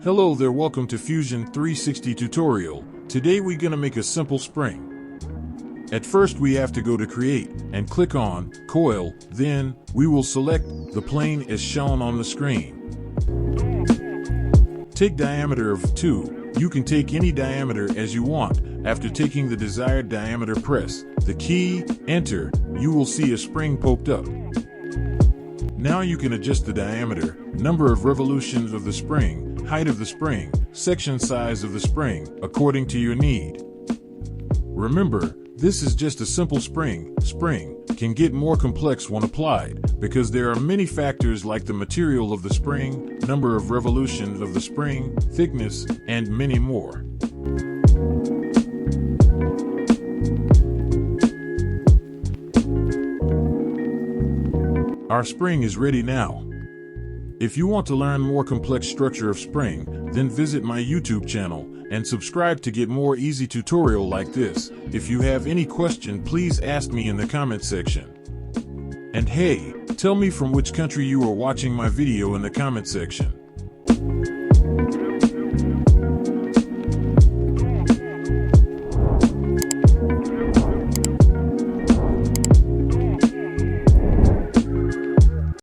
Hello there, welcome to Fusion 360 tutorial. Today we're gonna make a simple spring. At first we have to go to create and click on coil, then we will select the plane as shown on the screen. Take diameter of 2. You can take any diameter as you want. After taking the desired diameter, press the key, enter. You will see a spring poked up. Now you can adjust the diameter, number of revolutions of the spring, height of the spring, section size of the spring, according to your need. Remember, this is just a simple spring. Spring can get more complex when applied, because there are many factors like the material of the spring, number of revolutions of the spring, thickness, and many more. Our spring is ready now. If you want to learn more complex structure of spring, then visit my YouTube channel and subscribe to get more easy tutorial like this. If you have any question, please ask me in the comment section. And hey, tell me from which country you are watching my video in the comment section.